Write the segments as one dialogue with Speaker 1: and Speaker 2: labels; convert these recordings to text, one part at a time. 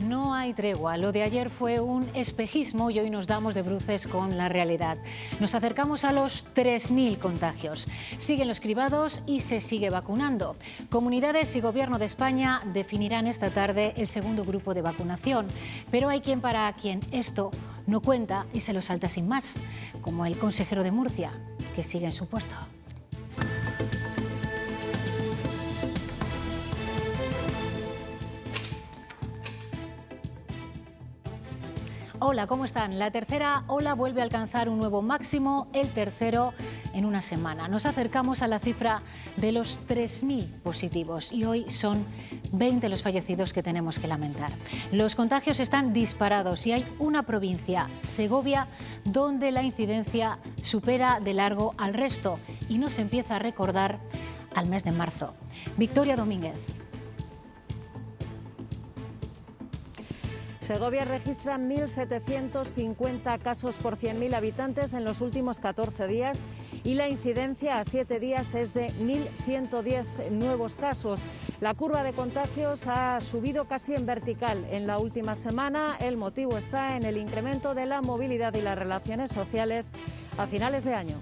Speaker 1: No hay tregua. Lo de ayer fue un espejismo y hoy nos damos de bruces con la realidad. Nos acercamos a los 3.000 contagios. Siguen los cribados y se sigue vacunando. Comunidades y Gobierno de España definirán esta tarde el segundo grupo de vacunación. Pero hay quien para quien esto no cuenta y se lo salta sin más, como el consejero de Murcia, que sigue en su puesto. Hola, ¿cómo están? La tercera ola vuelve a alcanzar un nuevo máximo, el tercero en una semana. Nos acercamos a la cifra de los 3.000 positivos y hoy son 20 los fallecidos que tenemos que lamentar. Los contagios están disparados y hay una provincia, Segovia, donde la incidencia supera de largo al resto y nos empieza a recordar al mes de marzo. Victoria Domínguez.
Speaker 2: Segovia registra 1.750 casos por 100.000 habitantes en los últimos 14 días y la incidencia a 7 días es de 1.110 nuevos casos. La curva de contagios ha subido casi en vertical en la última semana. El motivo está en el incremento de la movilidad y las relaciones sociales a finales de año.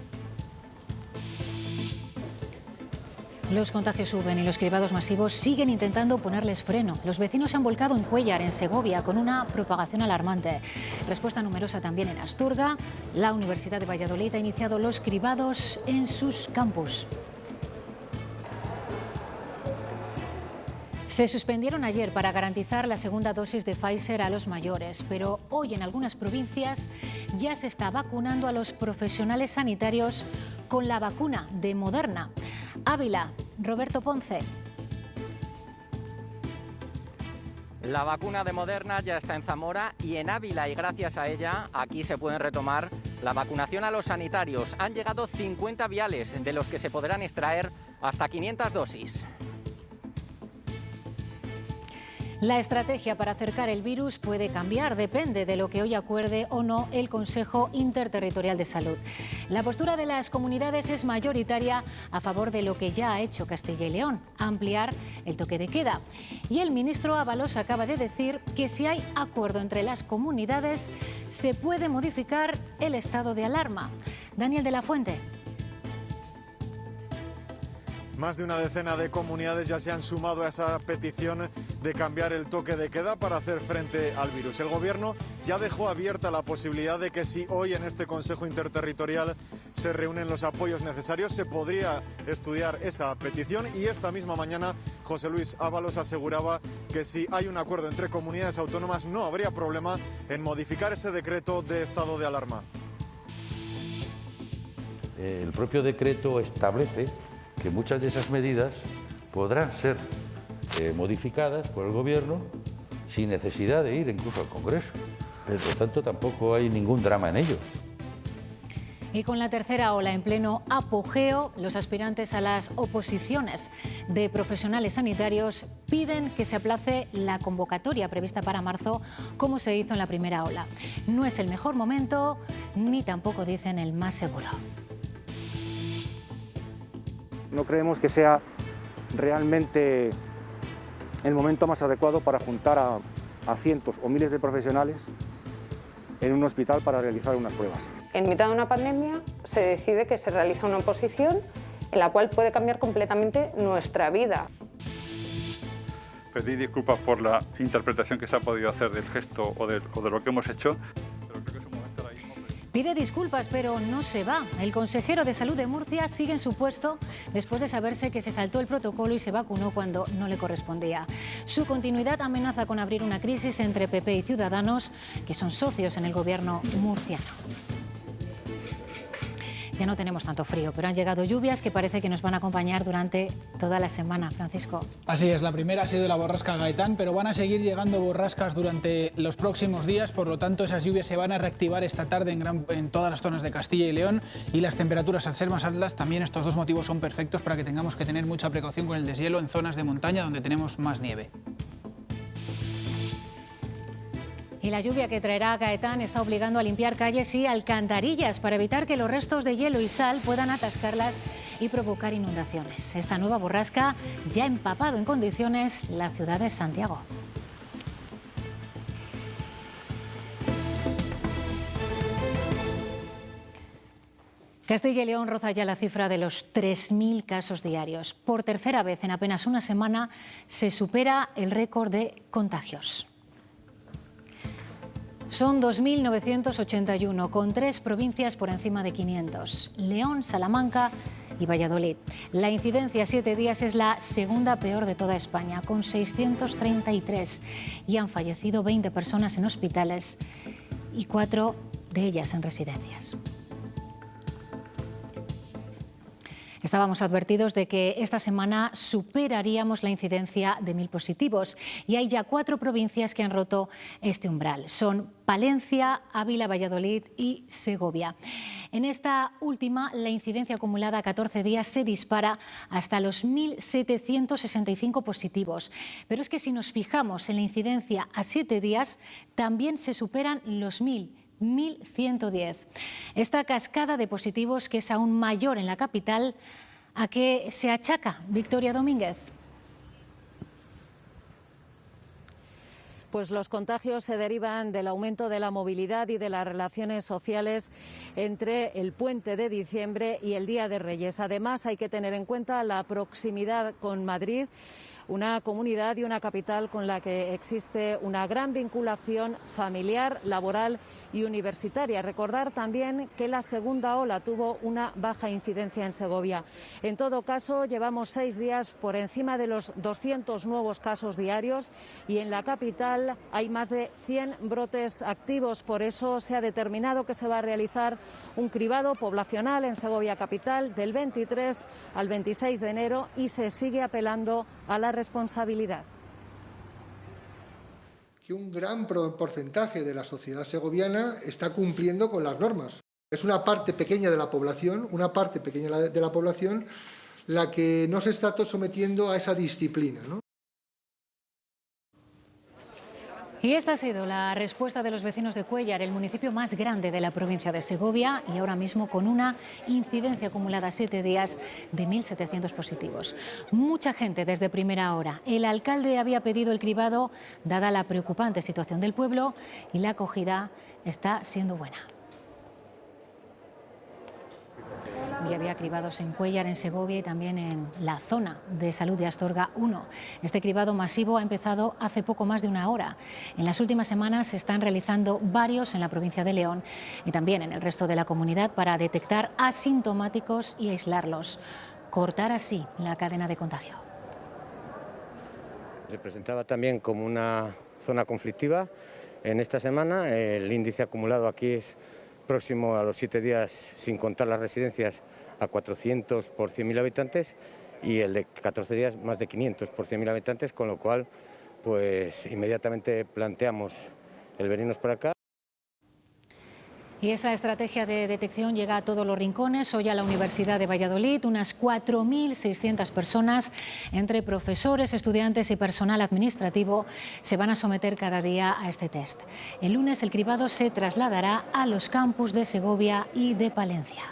Speaker 1: Los contagios suben y los cribados masivos siguen intentando ponerles freno. Los vecinos se han volcado en Cuéllar, en Segovia, con una propagación alarmante. Respuesta numerosa también en Asturga. La Universidad de Valladolid ha iniciado los cribados en sus campus. Se suspendieron ayer para garantizar la segunda dosis de Pfizer a los mayores, pero hoy en algunas provincias ya se está vacunando a los profesionales sanitarios con la vacuna de Moderna. Ávila, Roberto Ponce.
Speaker 3: La vacuna de Moderna ya está en Zamora y en Ávila, y gracias a ella aquí se pueden retomar la vacunación a los sanitarios. Han llegado 50 viales, de los que se podrán extraer hasta 500 dosis.
Speaker 1: La estrategia para acercar el virus puede cambiar, depende de lo que hoy acuerde o no el Consejo Interterritorial de Salud. La postura de las comunidades es mayoritaria a favor de lo que ya ha hecho Castilla y León, ampliar el toque de queda. Y el ministro Ábalos acaba de decir que si hay acuerdo entre las comunidades se puede modificar el estado de alarma. Daniel de la Fuente.
Speaker 4: Más de una decena de comunidades ya se han sumado a esa petición de cambiar el toque de queda para hacer frente al virus. El Gobierno ya dejó abierta la posibilidad de que si hoy en este Consejo Interterritorial se reúnen los apoyos necesarios, se podría estudiar esa petición, y esta misma mañana José Luis Ábalos aseguraba que si hay un acuerdo entre comunidades autónomas no habría problema en modificar ese decreto de estado de alarma.
Speaker 5: El propio decreto establece que muchas de esas medidas podrán ser modificadas por el Gobierno sin necesidad de ir incluso al Congreso. Por lo tanto, tampoco hay ningún drama en ello.
Speaker 1: Y con la tercera ola en pleno apogeo, los aspirantes a las oposiciones de profesionales sanitarios piden que se aplace la convocatoria prevista para marzo, como se hizo en la primera ola. No es el mejor momento, ni tampoco dicen el más seguro.
Speaker 6: No creemos que sea realmente el momento más adecuado para juntar a cientos o miles de profesionales en un hospital para realizar unas pruebas.
Speaker 7: En mitad de una pandemia se decide que se realiza una oposición en la cual puede cambiar completamente nuestra vida.
Speaker 8: Pedir disculpas por la interpretación que se ha podido hacer del gesto o de lo que hemos hecho.
Speaker 1: Pide disculpas, pero no se va. El consejero de Salud de Murcia sigue en su puesto después de saberse que se saltó el protocolo y se vacunó cuando no le correspondía. Su continuidad amenaza con abrir una crisis entre PP y Ciudadanos, que son socios en el gobierno murciano. Ya no tenemos tanto frío, pero han llegado lluvias que parece que nos van a acompañar durante toda la semana. Francisco.
Speaker 9: Así es, la primera ha sido la borrasca Gaetán, pero van a seguir llegando borrascas durante los próximos días, por lo tanto esas lluvias se van a reactivar esta tarde en todas las zonas de Castilla y León, y las temperaturas al ser más altas, también estos dos motivos son perfectos para que tengamos que tener mucha precaución con el deshielo en zonas de montaña donde tenemos más nieve.
Speaker 1: Y la lluvia que traerá Gaetán está obligando a limpiar calles y alcantarillas para evitar que los restos de hielo y sal puedan atascarlas y provocar inundaciones. Esta nueva borrasca ya ha empapado en condiciones la ciudad de Santiago. Castilla y León roza ya la cifra de los 3.000 casos diarios. Por tercera vez en apenas una semana se supera el récord de contagios. Son 2.981, con 3 provincias por encima de 500. León, Salamanca y Valladolid. La incidencia a 7 días es la segunda peor de toda España, con 633. Y han fallecido 20 personas en hospitales y 4 de ellas en residencias. Estábamos advertidos de que esta semana superaríamos la incidencia de 1.000 positivos y hay ya 4 provincias que han roto este umbral. Son Palencia, Ávila, Valladolid y Segovia. En esta última, la incidencia acumulada a 14 días se dispara hasta los 1.765 positivos. Pero es que si nos fijamos en la incidencia a 7 días, también se superan los 1.110. Esta cascada de positivos, que es aún mayor en la capital, ¿a qué se achaca? Victoria Domínguez.
Speaker 2: Pues los contagios se derivan del aumento de la movilidad y de las relaciones sociales entre el puente de diciembre y el Día de Reyes. Además, hay que tener en cuenta la proximidad con Madrid, una comunidad y una capital con la que existe una gran vinculación familiar, laboral y universitaria. Recordar también que la segunda ola tuvo una baja incidencia en Segovia. En todo caso, llevamos 6 días por encima de los 200 nuevos casos diarios y en la capital hay más de 100 brotes activos. Por eso se ha determinado que se va a realizar un cribado poblacional en Segovia capital del 23 al 26 de enero y se sigue apelando a la responsabilidad.
Speaker 10: Que un gran porcentaje de la sociedad segoviana está cumpliendo con las normas. Es una parte pequeña de la población, la que no se está sometiendo a esa disciplina, ¿no?
Speaker 1: Y esta ha sido la respuesta de los vecinos de Cuéllar, el municipio más grande de la provincia de Segovia y ahora mismo con una incidencia acumulada a 7 días de 1.700 positivos. Mucha gente desde primera hora. El alcalde había pedido el cribado dada la preocupante situación del pueblo y la acogida está siendo buena. Hoy había cribados en Cuéllar, en Segovia y también en la zona de salud de Astorga 1. Este cribado masivo ha empezado hace poco más de una hora. En las últimas semanas se están realizando varios en la provincia de León y también en el resto de la comunidad para detectar asintomáticos y aislarlos. Cortar así la cadena de contagio.
Speaker 11: Se presentaba también como una zona conflictiva. En esta semana el índice acumulado aquí es próximo a los 7 días, sin contar las residencias, a 400 por 100.000 habitantes y el de 14 días más de 500 por 100.000 habitantes, con lo cual pues inmediatamente planteamos el venirnos por acá.
Speaker 1: Y esa estrategia de detección llega a todos los rincones. Hoy a la Universidad de Valladolid, unas 4.600 personas, entre profesores, estudiantes y personal administrativo, se van a someter cada día a este test. El lunes el cribado se trasladará a los campus de Segovia y de Palencia.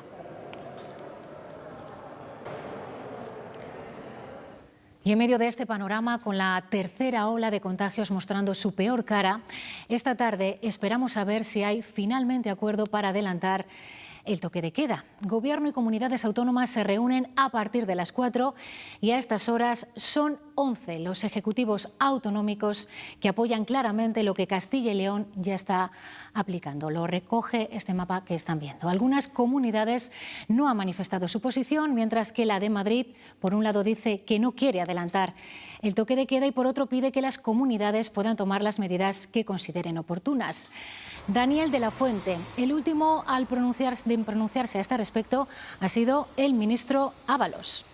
Speaker 1: Y en medio de este panorama, con la tercera ola de contagios mostrando su peor cara, esta tarde esperamos saber si hay finalmente acuerdo para adelantar el toque de queda. Gobierno y comunidades autónomas se reúnen a partir de las 4 y a estas horas son 11 los ejecutivos autonómicos que apoyan claramente lo que Castilla y León ya está aplicando. Lo recoge este mapa que están viendo. Algunas comunidades no han manifestado su posición, mientras que la de Madrid, por un lado, dice que no quiere adelantar el toque de queda y por otro pide que las comunidades puedan tomar las medidas que consideren oportunas. Daniel de la Fuente, el último en pronunciarse a este respecto ha sido el ministro Ábalos.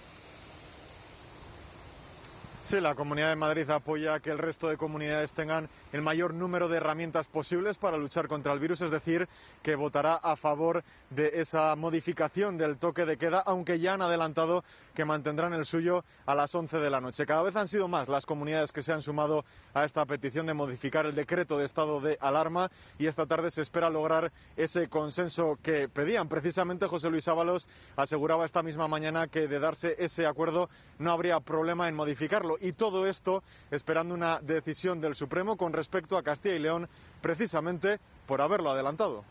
Speaker 4: Sí, la Comunidad de Madrid apoya que el resto de comunidades tengan el mayor número de herramientas posibles para luchar contra el virus, es decir, que votará a favor de esa modificación del toque de queda, aunque ya han adelantado que mantendrán el suyo a las 11 de la noche. Cada vez han sido más las comunidades que se han sumado a esta petición de modificar el decreto de estado de alarma y esta tarde se espera lograr ese consenso que pedían. Precisamente José Luis Ábalos aseguraba esta misma mañana que de darse ese acuerdo no habría problema en modificarlo. Y todo esto esperando una decisión del Supremo con respecto a Castilla y León, precisamente por haberlo adelantado.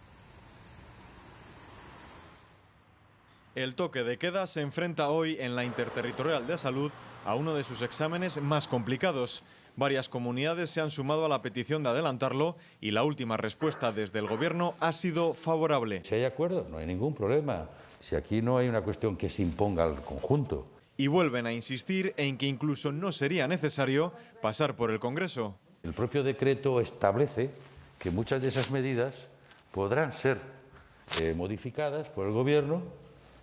Speaker 4: El toque de queda se enfrenta hoy en la Interterritorial de Salud a uno de sus exámenes más complicados. Varias comunidades se han sumado a la petición de adelantarlo y la última respuesta desde el Gobierno ha sido favorable.
Speaker 5: Si hay acuerdo, no hay ningún problema. Si aquí no hay una cuestión que se imponga al conjunto.
Speaker 4: Y vuelven a insistir en que incluso no sería necesario pasar por el Congreso.
Speaker 5: El propio decreto establece que muchas de esas medidas podrán ser modificadas por el Gobierno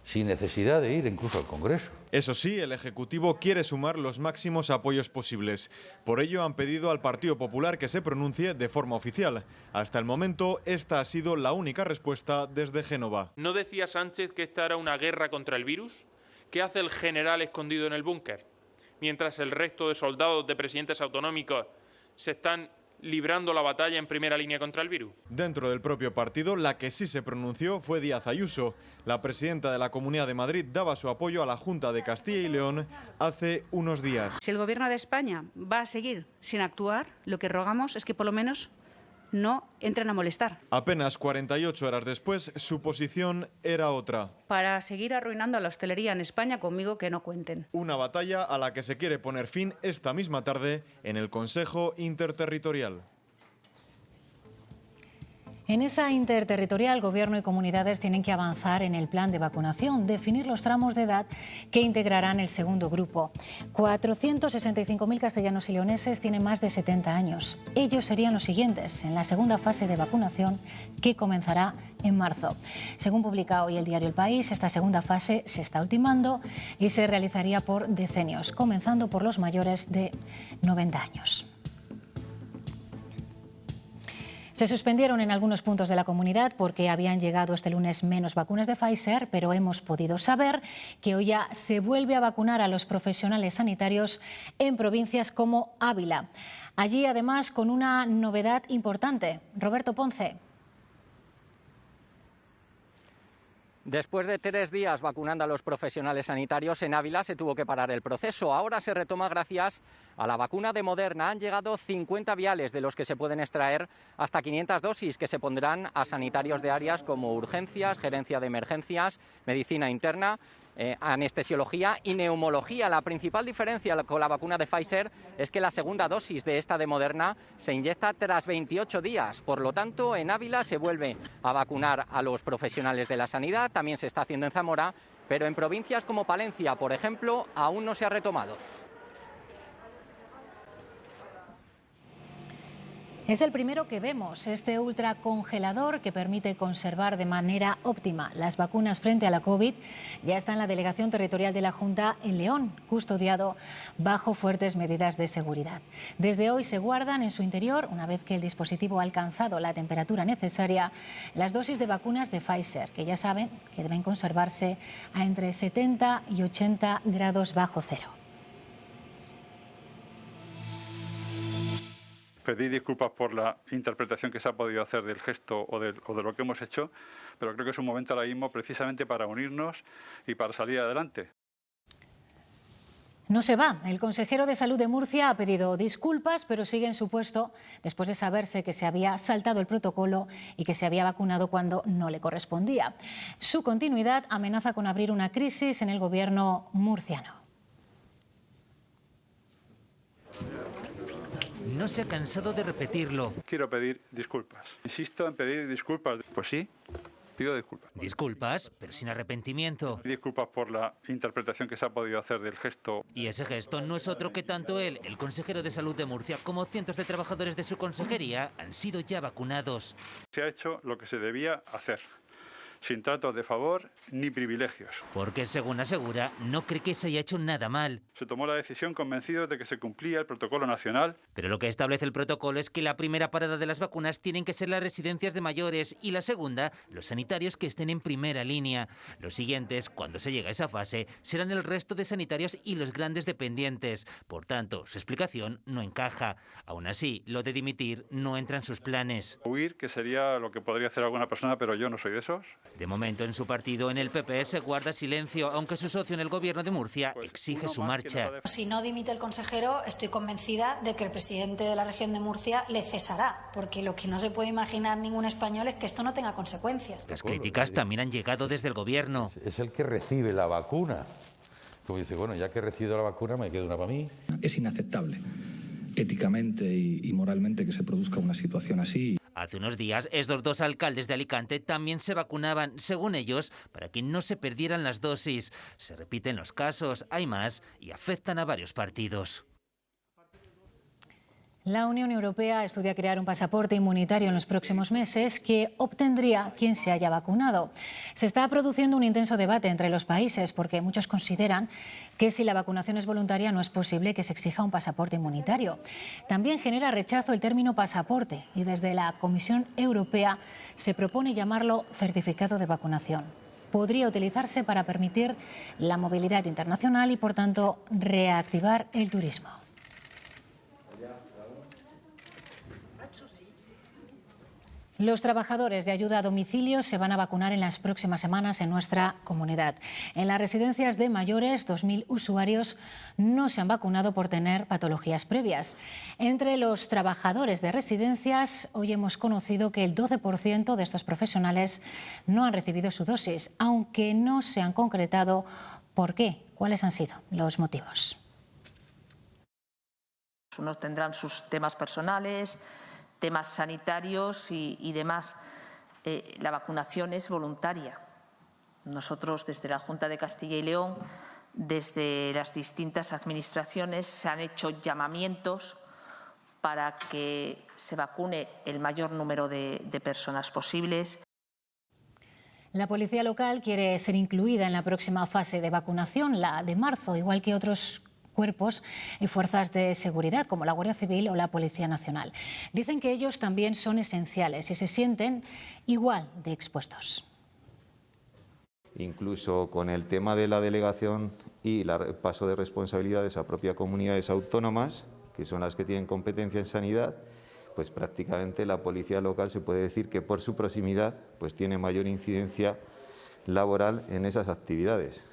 Speaker 5: sin necesidad de ir incluso al Congreso.
Speaker 4: Eso sí, el Ejecutivo quiere sumar los máximos apoyos posibles. Por ello han pedido al Partido Popular que se pronuncie de forma oficial. Hasta el momento, esta ha sido la única respuesta desde Génova.
Speaker 12: ¿No decía Sánchez que esta era una guerra contra el virus? ¿Qué hace el general escondido en el búnker? Mientras el resto de soldados de presidentes autonómicos se están librando la batalla en primera línea contra el virus.
Speaker 4: Dentro del propio partido, la que sí se pronunció fue Díaz Ayuso. La presidenta de la Comunidad de Madrid daba su apoyo a la Junta de Castilla y León hace unos días.
Speaker 13: Si el Gobierno de España va a seguir sin actuar, lo que rogamos es que por lo menos no entren a molestar.
Speaker 4: Apenas 48 horas después, su posición era otra.
Speaker 13: Para seguir arruinando a la hostelería en España, conmigo que no cuenten.
Speaker 4: Una batalla a la que se quiere poner fin esta misma tarde en el Consejo Interterritorial.
Speaker 1: En esa interterritorial, Gobierno y comunidades tienen que avanzar en el plan de vacunación, definir los tramos de edad que integrarán el segundo grupo. 465.000 castellanos y leoneses tienen más de 70 años. Ellos serían los siguientes en la segunda fase de vacunación que comenzará en marzo. Según publica hoy el diario El País, esta segunda fase se está ultimando y se realizaría por decenios, comenzando por los mayores de 90 años. Se suspendieron en algunos puntos de la comunidad porque habían llegado este lunes menos vacunas de Pfizer, pero hemos podido saber que hoy ya se vuelve a vacunar a los profesionales sanitarios en provincias como Ávila. Allí, además, con una novedad importante. Roberto Ponce.
Speaker 3: Después de 3 días vacunando a los profesionales sanitarios, en Ávila se tuvo que parar el proceso. Ahora se retoma gracias a la vacuna de Moderna. Han llegado 50 viales, de los que se pueden extraer hasta 500 dosis, que se pondrán a sanitarios de áreas como urgencias, gerencia de emergencias, medicina interna, anestesiología y neumología. La principal diferencia con la vacuna de Pfizer es que la segunda dosis de esta de Moderna se inyecta tras 28 días. Por lo tanto, en Ávila se vuelve a vacunar a los profesionales de la sanidad. También se está haciendo en Zamora, pero en provincias como Palencia, por ejemplo, aún no se ha retomado.
Speaker 1: Es el primero que vemos, este ultracongelador que permite conservar de manera óptima las vacunas frente a la COVID. Ya está en la Delegación Territorial de la Junta en León, custodiado bajo fuertes medidas de seguridad. Desde hoy se guardan en su interior, una vez que el dispositivo ha alcanzado la temperatura necesaria, las dosis de vacunas de Pfizer, que ya saben que deben conservarse a entre 70 y 80 grados bajo cero.
Speaker 8: Pedir disculpas por la interpretación que se ha podido hacer del gesto o de lo que hemos hecho, pero creo que es un momento ahora mismo precisamente para unirnos y para salir adelante.
Speaker 1: No se va. El consejero de Salud de Murcia ha pedido disculpas, pero sigue en su puesto después de saberse que se había saltado el protocolo y que se había vacunado cuando no le correspondía. Su continuidad amenaza con abrir una crisis en el gobierno murciano.
Speaker 14: No se ha cansado de repetirlo.
Speaker 8: Quiero pedir disculpas. Insisto en pedir disculpas. Pues sí, pido disculpas.
Speaker 14: Disculpas, pero sin arrepentimiento.
Speaker 8: Disculpas por la interpretación que se ha podido hacer del gesto.
Speaker 14: Y ese gesto no es otro que tanto él, el consejero de Salud de Murcia, como cientos de trabajadores de su consejería han sido ya vacunados.
Speaker 8: Se ha hecho lo que se debía hacer, sin tratos de favor ni privilegios.
Speaker 14: Porque, según asegura, no cree que se haya hecho nada mal.
Speaker 8: Se tomó la decisión convencidos de que se cumplía el protocolo nacional.
Speaker 14: Pero lo que establece el protocolo es que la primera parada de las vacunas tienen que ser las residencias de mayores y la segunda, los sanitarios que estén en primera línea. Los siguientes, cuando se llegue a esa fase, serán el resto de sanitarios y los grandes dependientes. Por tanto, su explicación no encaja. Aún así, lo de dimitir no entra en sus planes.
Speaker 8: Huir, que sería lo que podría hacer alguna persona, pero yo no soy de esos.
Speaker 14: De momento, en su partido, en el PP, se guarda silencio, aunque su socio en el gobierno de Murcia exige su marcha.
Speaker 15: Si no dimite el consejero, estoy convencida de que el presidente de la región de Murcia le cesará, porque lo que no se puede imaginar ningún español es que esto no tenga consecuencias.
Speaker 14: Las críticas también han llegado desde el gobierno.
Speaker 5: Es el que recibe la vacuna. Como dice, bueno, ya que he recibido la vacuna, me queda una para mí.
Speaker 16: Es inaceptable, éticamente y moralmente, que se produzca una situación así.
Speaker 14: Hace unos días, estos dos alcaldes de Alicante también se vacunaban, según ellos, para que no se perdieran las dosis. Se repiten los casos, hay más y afectan a varios partidos.
Speaker 1: La Unión Europea estudia crear un pasaporte inmunitario en los próximos meses que obtendría quien se haya vacunado. Se está produciendo un intenso debate entre los países porque muchos consideran que si la vacunación es voluntaria no es posible que se exija un pasaporte inmunitario. También genera rechazo el término pasaporte y desde la Comisión Europea se propone llamarlo certificado de vacunación. Podría utilizarse para permitir la movilidad internacional y, por tanto, reactivar el turismo. Los trabajadores de ayuda a domicilio se van a vacunar en las próximas semanas en nuestra comunidad. En las residencias de mayores, 2.000 usuarios no se han vacunado por tener patologías previas. Entre los trabajadores de residencias, hoy hemos conocido que el 12% de estos profesionales no han recibido su dosis, aunque no se han concretado por qué, cuáles han sido los motivos.
Speaker 17: Unos tendrán sus temas personales, temas sanitarios y demás. La vacunación es voluntaria. Nosotros, desde la Junta de Castilla y León, desde las distintas administraciones, se han hecho llamamientos para que se vacune el mayor número de personas posibles.
Speaker 1: La policía local quiere ser incluida en la próxima fase de vacunación, la de marzo, igual que otros cuerpos y fuerzas de seguridad como la Guardia Civil o la Policía Nacional. Dicen que ellos también son esenciales y se sienten igual de expuestos.
Speaker 18: Incluso con el tema de la delegación y el paso de responsabilidades a propias comunidades autónomas, que son las que tienen competencia en sanidad, pues prácticamente la policía local se puede decir que por su proximidad pues tiene mayor incidencia laboral en esas actividades.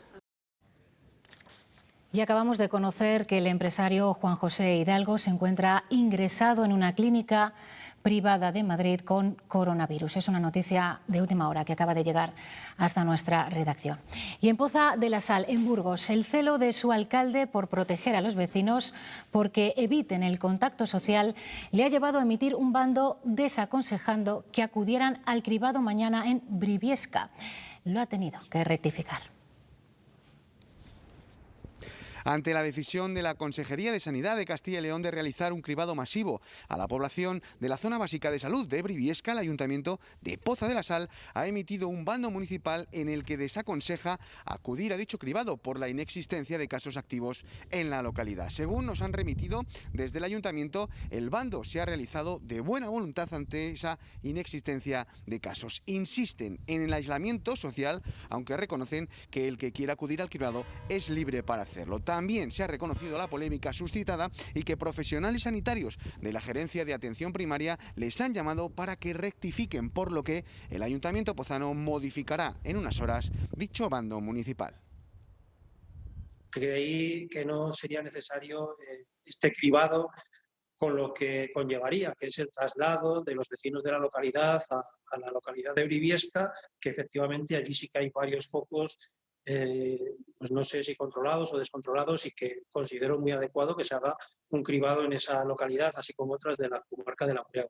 Speaker 1: Y acabamos de conocer que el empresario Juan José Hidalgo se encuentra ingresado en una clínica privada de Madrid con coronavirus. Es una noticia de última hora que acaba de llegar hasta nuestra redacción. Y en Poza de la Sal, en Burgos, el celo de su alcalde por proteger a los vecinos porque eviten el contacto social le ha llevado a emitir un bando desaconsejando que acudieran al cribado mañana en Briviesca. Lo ha tenido que rectificar.
Speaker 19: Ante la decisión de la Consejería de Sanidad de Castilla y León de realizar un cribado masivo a la población de la zona básica de salud de Briviesca, el Ayuntamiento de Poza de la Sal ha emitido un bando municipal en el que desaconseja acudir a dicho cribado por la inexistencia de casos activos en la localidad. Según nos han remitido desde el Ayuntamiento, el bando se ha realizado de buena voluntad ante esa inexistencia de casos. Insisten en el aislamiento social, aunque reconocen que el que quiera acudir al cribado es libre para hacerlo. También se ha reconocido la polémica suscitada y que profesionales sanitarios de la Gerencia de Atención Primaria les han llamado para que rectifiquen, por lo que el Ayuntamiento pozano modificará en unas horas dicho bando municipal.
Speaker 20: Creí que no sería necesario este cribado con lo que conllevaría, que es el traslado de los vecinos de la localidad a la localidad de Briviesca, que efectivamente allí sí que hay varios focos, pues no sé si controlados o descontrolados, y que considero muy adecuado que se haga un cribado en esa localidad, así como otras de la comarca de La Murriaga.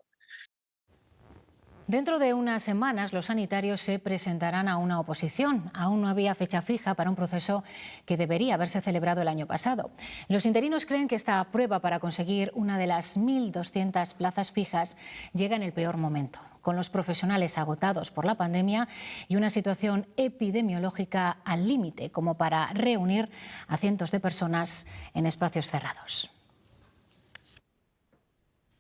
Speaker 1: Dentro de unas semanas los sanitarios se presentarán a una oposición. Aún no había fecha fija para un proceso que debería haberse celebrado el año pasado. Los interinos creen que esta prueba para conseguir una de las 1.200 plazas fijas llega en el peor momento, con los profesionales agotados por la pandemia y una situación epidemiológica al límite como para reunir a cientos de personas en espacios cerrados.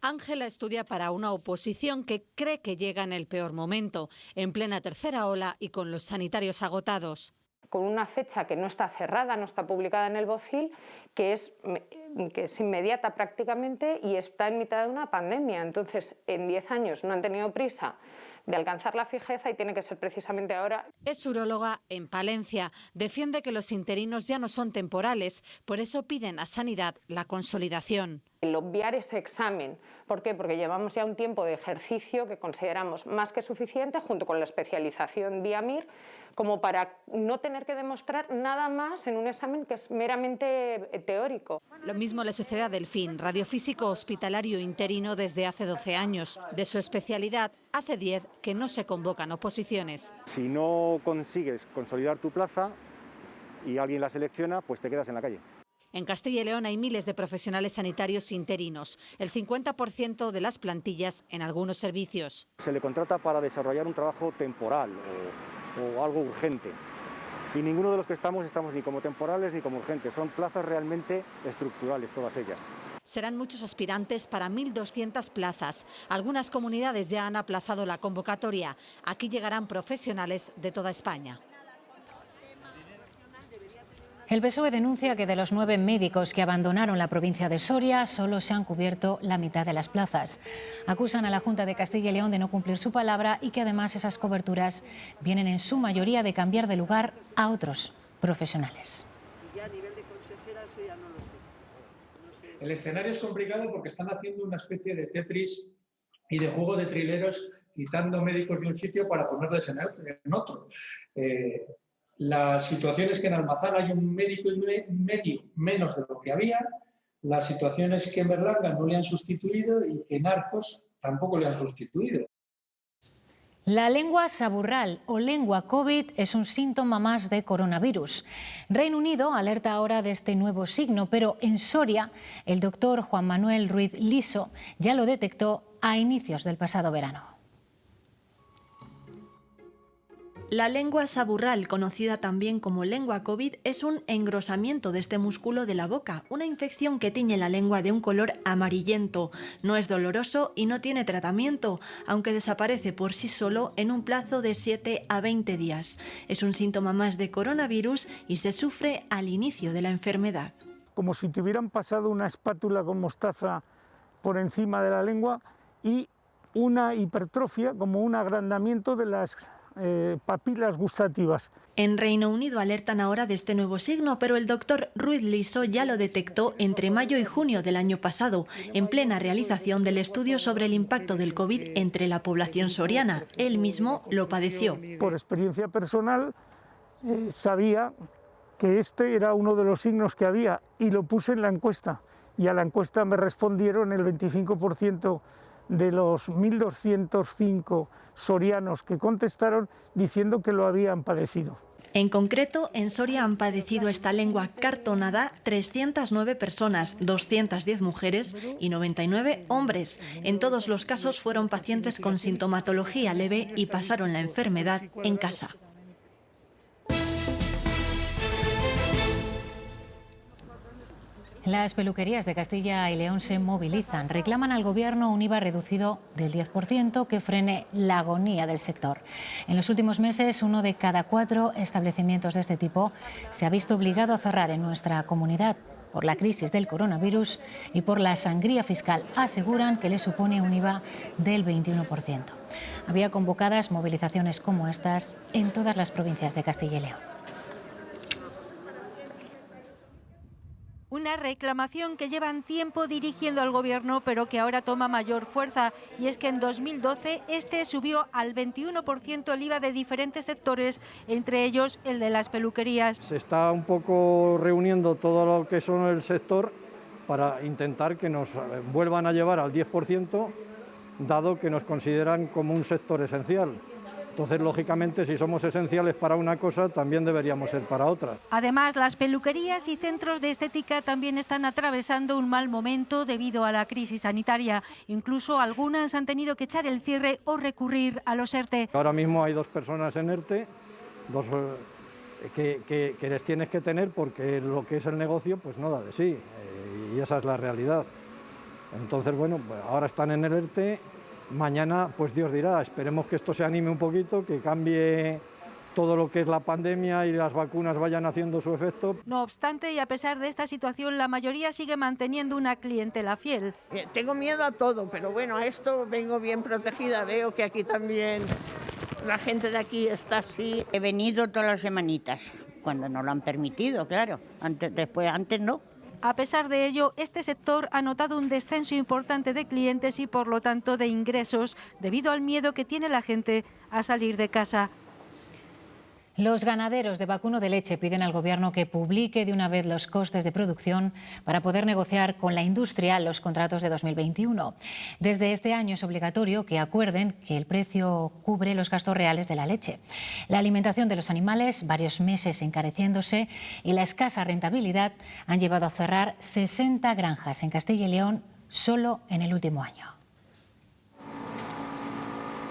Speaker 21: Ángela estudia para una oposición que cree que llega en el peor momento, en plena tercera ola y con los sanitarios agotados.
Speaker 7: Con una fecha que no está cerrada, no está publicada en el BOCIL, que es inmediata prácticamente y está en mitad de una pandemia. Entonces, en 10 años no han tenido prisa de alcanzar la fijeza y tiene que ser precisamente ahora.
Speaker 21: Es uróloga en Palencia. Defiende que los interinos ya no son temporales, por eso piden a Sanidad la consolidación.
Speaker 7: El obviar ese examen. ¿Por qué? Porque llevamos ya un tiempo de ejercicio que consideramos más que suficiente, junto con la especialización vía MIR, como para no tener que demostrar nada más en un examen que es meramente teórico.
Speaker 21: Lo mismo le sucede a Delfín, radiofísico hospitalario interino desde hace 12 años. De su especialidad, hace 10 que no se convocan oposiciones.
Speaker 6: Si no consigues consolidar tu plaza y alguien la selecciona, pues te quedas en la calle.
Speaker 21: En Castilla y León hay miles de profesionales sanitarios interinos, el 50% de las plantillas en algunos servicios.
Speaker 6: Se le contrata para desarrollar un trabajo temporal o algo urgente. Y ninguno de los que estamos ni como temporales ni como urgentes. Son plazas realmente estructurales, todas ellas.
Speaker 21: Serán muchos aspirantes para 1.200 plazas. Algunas comunidades ya han aplazado la convocatoria. Aquí llegarán profesionales de toda España.
Speaker 1: El PSOE denuncia que de los 9 médicos que abandonaron la provincia de Soria, solo se han cubierto la mitad de las plazas. Acusan a la Junta de Castilla y León de no cumplir su palabra y que además esas coberturas vienen en su mayoría de cambiar de lugar a otros profesionales.
Speaker 22: El escenario es complicado porque están haciendo una especie de Tetris y de juego de trileros, quitando médicos de un sitio para ponerles en otro. La situación es que en Almazán hay un médico y medio menos de lo que había. La situación es que en Berlanga no le han sustituido y que en Arcos tampoco le han sustituido.
Speaker 1: La lengua saburral o lengua COVID es un síntoma más de coronavirus. Reino Unido alerta ahora de este nuevo signo, pero en Soria el doctor Juan Manuel Ruiz Liso ya lo detectó a inicios del pasado verano.
Speaker 23: La lengua saburral, conocida también como lengua COVID, es un engrosamiento de este músculo de la boca, una infección que tiñe la lengua de un color amarillento. No es doloroso y no tiene tratamiento, aunque desaparece por sí solo en un plazo de 7 a 20 días. Es un síntoma más de coronavirus y se sufre al inicio de la enfermedad.
Speaker 24: Como si te hubieran pasado una espátula con mostaza por encima de la lengua y una hipertrofia, como un agrandamiento de las papilas gustativas.
Speaker 23: En Reino Unido alertan ahora de este nuevo signo, pero el doctor Ruiz Liso ya lo detectó entre mayo y junio del año pasado, en plena realización del estudio sobre el impacto del COVID entre la población soriana. Él mismo lo padeció.
Speaker 24: Por experiencia personal, sabía que este era uno de los signos que había y lo puse en la encuesta. Y a la encuesta me respondieron el 25% de los 1.205 sorianos que contestaron diciendo que lo habían padecido.
Speaker 23: En concreto, en Soria han padecido esta lengua cartonada 309 personas, 210 mujeres y 99 hombres. En todos los casos fueron pacientes con sintomatología leve y pasaron la enfermedad en casa.
Speaker 1: Las peluquerías de Castilla y León se movilizan. Reclaman al Gobierno un IVA reducido del 10% que frene la agonía del sector. En los últimos meses, 1 de cada 4 establecimientos de este tipo se ha visto obligado a cerrar en nuestra comunidad por la crisis del coronavirus y por la sangría fiscal. Aseguran que le supone un IVA del 21%. Había convocadas movilizaciones como estas en todas las provincias de Castilla y León.
Speaker 25: Una reclamación que llevan tiempo dirigiendo al Gobierno, pero que ahora toma mayor fuerza. Y es que en 2012 este subió al 21% el IVA de diferentes sectores, entre ellos el de las peluquerías.
Speaker 26: Se está un poco reuniendo todo lo que son el sector para intentar que nos vuelvan a llevar al 10%, dado que nos consideran como un sector esencial. Entonces, lógicamente, si somos esenciales para una cosa, también deberíamos ser para otra.
Speaker 25: Además, las peluquerías y centros de estética también están atravesando un mal momento debido a la crisis sanitaria. Incluso algunas han tenido que echar el cierre o recurrir a los ERTE.
Speaker 26: Ahora mismo hay 2 personas en ERTE, que les tienes que tener porque lo que es el negocio pues no da de sí, y esa es la realidad. Entonces, bueno, pues ahora están en el ERTE. Mañana, pues Dios dirá, esperemos que esto se anime un poquito, que cambie todo lo que es la pandemia y las vacunas vayan haciendo su efecto.
Speaker 25: No obstante, y a pesar de esta situación, la mayoría sigue manteniendo una clientela fiel.
Speaker 2: Tengo miedo a todo, pero bueno, a esto vengo bien protegida. Veo que aquí también la gente de aquí está así.
Speaker 9: He venido todas las semanitas, cuando nos lo han permitido, claro. Antes no.
Speaker 25: A pesar de ello, este sector ha notado un descenso importante de clientes y, por lo tanto, de ingresos, debido al miedo que tiene la gente a salir de casa.
Speaker 1: Los ganaderos de vacuno de leche piden al Gobierno que publique de una vez los costes de producción para poder negociar con la industria los contratos de 2021. Desde este año es obligatorio que acuerden que el precio cubre los gastos reales de la leche. La alimentación de los animales, varios meses encareciéndose, y la escasa rentabilidad han llevado a cerrar 60 granjas en Castilla y León solo en el último año.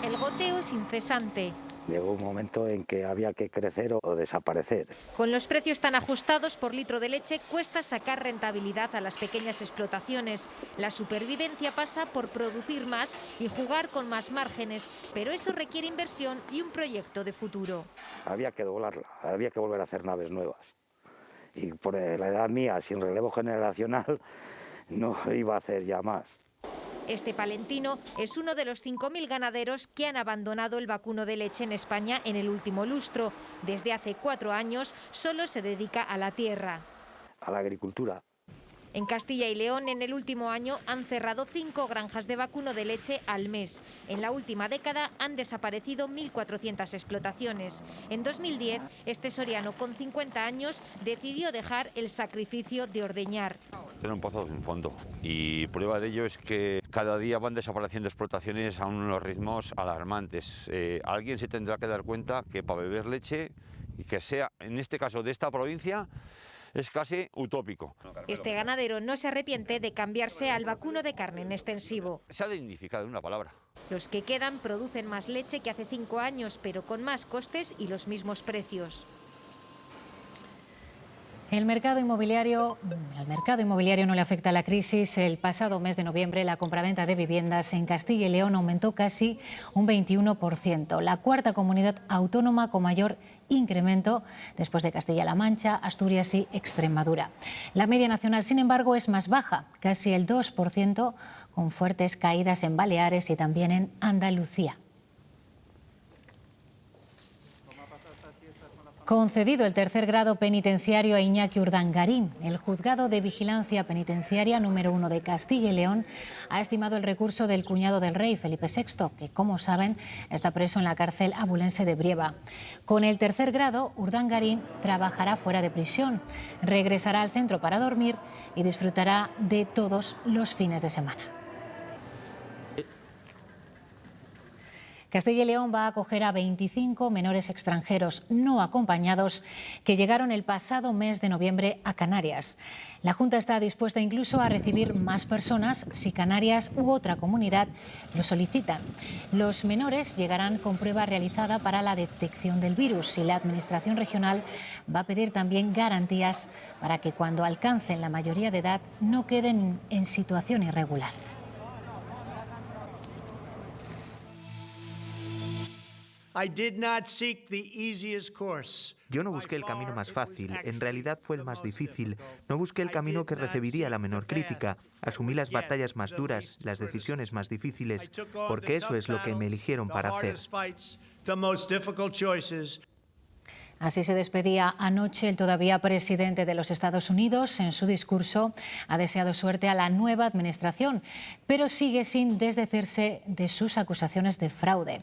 Speaker 10: El goteo es incesante.
Speaker 11: Llegó un momento en que había que crecer o desaparecer.
Speaker 10: Con los precios tan ajustados por litro de leche, cuesta sacar rentabilidad a las pequeñas explotaciones. La supervivencia pasa por producir más y jugar con más márgenes, pero eso requiere inversión y un proyecto de futuro.
Speaker 11: Había que doblarla, había que volver a hacer naves nuevas. Y por la edad mía, sin relevo generacional, no iba a hacer ya más.
Speaker 10: Este palentino es uno de los 5.000 ganaderos que han abandonado el vacuno de leche en España en el último lustro. Desde hace 4 años solo se dedica a la tierra.
Speaker 11: A la agricultura.
Speaker 10: En Castilla y León, en el último año, han cerrado 5 granjas de vacuno de leche al mes. En la última década han desaparecido 1.400 explotaciones. En 2010, este soriano con 50 años decidió dejar el sacrificio de ordeñar.
Speaker 12: Era un pozo sin fondo y prueba de ello es que cada día van desapareciendo explotaciones a unos ritmos alarmantes. Alguien se tendrá que dar cuenta que para beber leche, y que sea en este caso de esta provincia, es casi utópico.
Speaker 10: Este ganadero no se arrepiente de cambiarse al vacuno de carne en extensivo.
Speaker 12: Se ha dignificado en una palabra.
Speaker 10: Los que quedan producen más leche que hace 5 años, pero con más costes y los mismos precios.
Speaker 1: Al mercado inmobiliario no le afecta la crisis. El pasado mes de noviembre la compraventa de viviendas en Castilla y León aumentó casi un 21%, la cuarta comunidad autónoma con mayor incremento después de Castilla-La Mancha, Asturias y Extremadura. La media nacional, sin embargo, es más baja, casi el 2%, con fuertes caídas en Baleares y también en Andalucía. Concedido el tercer grado penitenciario a Iñaki Urdangarín, el Juzgado de Vigilancia Penitenciaria número 1 de Castilla y León ha estimado el recurso del cuñado del rey, Felipe VI, que, como saben, está preso en la cárcel abulense de Brieva. Con el tercer grado, Urdangarín trabajará fuera de prisión, regresará al centro para dormir y disfrutará de todos los fines de semana. Castilla y León va a acoger a 25 menores extranjeros no acompañados que llegaron el pasado mes de noviembre a Canarias. La Junta está dispuesta incluso a recibir más personas si Canarias u otra comunidad lo solicitan. Los menores llegarán con prueba realizada para la detección del virus y la Administración regional va a pedir también garantías para que cuando alcancen la mayoría de edad no queden en situación irregular.
Speaker 13: Yo no busqué el camino más fácil, en realidad fue el más difícil. No busqué el camino que recibiría la menor crítica. Asumí las batallas más duras, las decisiones más difíciles, porque eso es lo que me eligieron para hacer.
Speaker 1: Así se despedía anoche el todavía presidente de los Estados Unidos. En su discurso ha deseado suerte a la nueva administración, pero sigue sin desdecirse de sus acusaciones de fraude.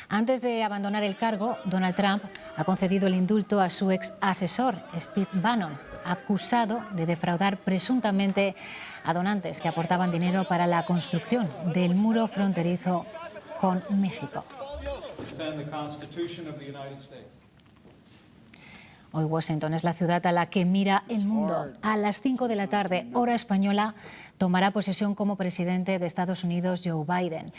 Speaker 1: Antes de abandonar el cargo, Donald Trump ha concedido el indulto a su ex asesor, Steve Bannon, acusado de defraudar presuntamente a donantes que aportaban dinero para la construcción del muro fronterizo con México. Hoy Washington es la ciudad a la que mira el mundo. A las 5 de la tarde, hora española, tomará posesión como presidente de Estados Unidos Joe Biden.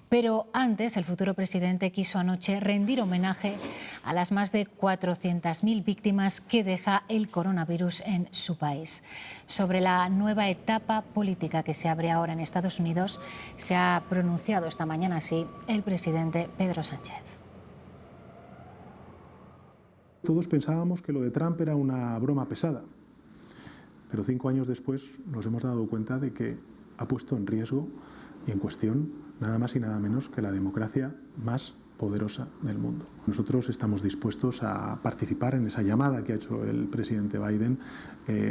Speaker 1: Pero antes, el futuro presidente quiso anoche rendir homenaje a las más de 400.000 víctimas que deja el coronavirus en su país. Sobre la nueva etapa política que se abre ahora en Estados Unidos, se ha pronunciado esta mañana así el presidente Pedro Sánchez.
Speaker 3: Todos pensábamos que lo de Trump era una broma pesada, pero 5 años después nos hemos dado cuenta de que ha puesto en riesgo y en cuestión nada más y nada menos que la democracia más poderosa del mundo. Nosotros estamos dispuestos a participar en esa llamada que ha hecho el presidente Biden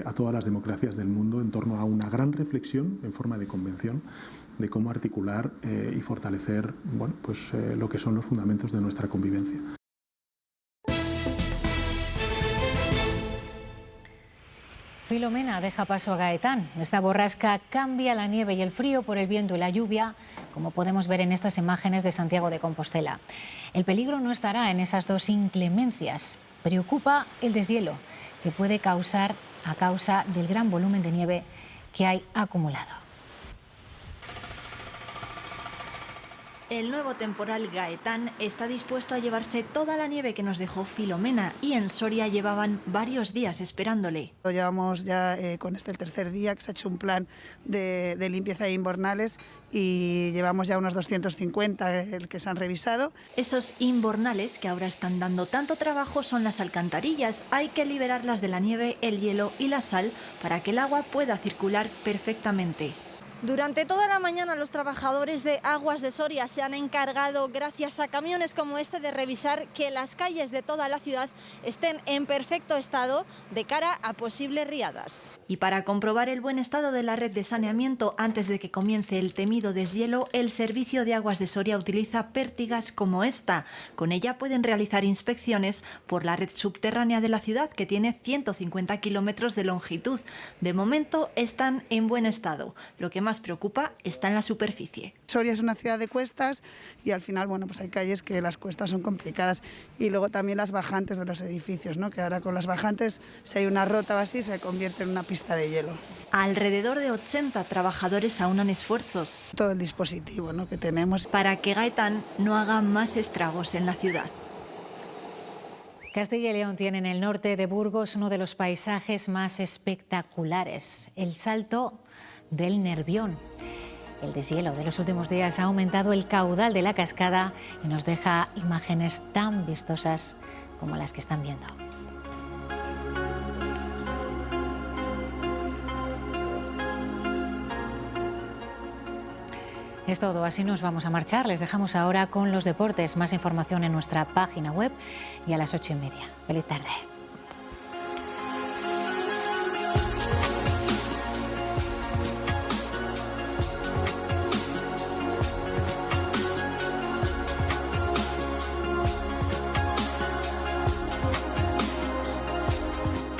Speaker 3: a todas las democracias del mundo en torno a una gran reflexión en forma de convención de cómo articular y fortalecer lo que son los fundamentos de nuestra convivencia.
Speaker 1: Filomena deja paso a Gaetán. Esta borrasca cambia la nieve y el frío por el viento y la lluvia, como podemos ver en estas imágenes de Santiago de Compostela. El peligro no estará en esas dos inclemencias. Preocupa el deshielo que puede causar a causa del gran volumen de nieve que hay acumulado.
Speaker 23: El nuevo temporal Gaetán está dispuesto a llevarse toda la nieve que nos dejó Filomena y en Soria llevaban varios días esperándole.
Speaker 4: Llevamos ya con el tercer día que se ha hecho un plan de limpieza de invernales y llevamos ya unos 250 el que se han revisado.
Speaker 23: Esos invernales que ahora están dando tanto trabajo son las alcantarillas. Hay que liberarlas de la nieve, el hielo y la sal para que el agua pueda circular perfectamente.
Speaker 5: Durante toda la mañana los trabajadores de Aguas de Soria se han encargado, gracias a camiones como este, de revisar que las calles de toda la ciudad estén en perfecto estado de cara a posibles riadas.
Speaker 23: Y para comprobar el buen estado de la red de saneamiento antes de que comience el temido deshielo, el Servicio de Aguas de Soria utiliza pértigas como esta. Con ella pueden realizar inspecciones por la red subterránea de la ciudad, que tiene 150 kilómetros de longitud. De momento están en buen estado. Lo que más preocupa está en la superficie.
Speaker 4: Soria es una ciudad de cuestas y al final hay calles que las cuestas son complicadas, y luego también las bajantes de los edificios, ¿no? Que ahora con las bajantes, si hay una rota o así, se convierte en una pista de hielo.
Speaker 23: Alrededor de 80 trabajadores aunan esfuerzos.
Speaker 4: Todo el dispositivo, ¿no?, que tenemos
Speaker 23: para que Gaetán no haga más estragos en la ciudad.
Speaker 1: Castilla y León tiene en el norte de Burgos uno de los paisajes más espectaculares, el Salto del Nervión. El deshielo de los últimos días ha aumentado el caudal de la cascada y nos deja imágenes tan vistosas como las que están viendo. Es todo, así nos vamos a marchar. Les dejamos ahora con los deportes. Más información en nuestra página web y a las 8:30. Feliz tarde.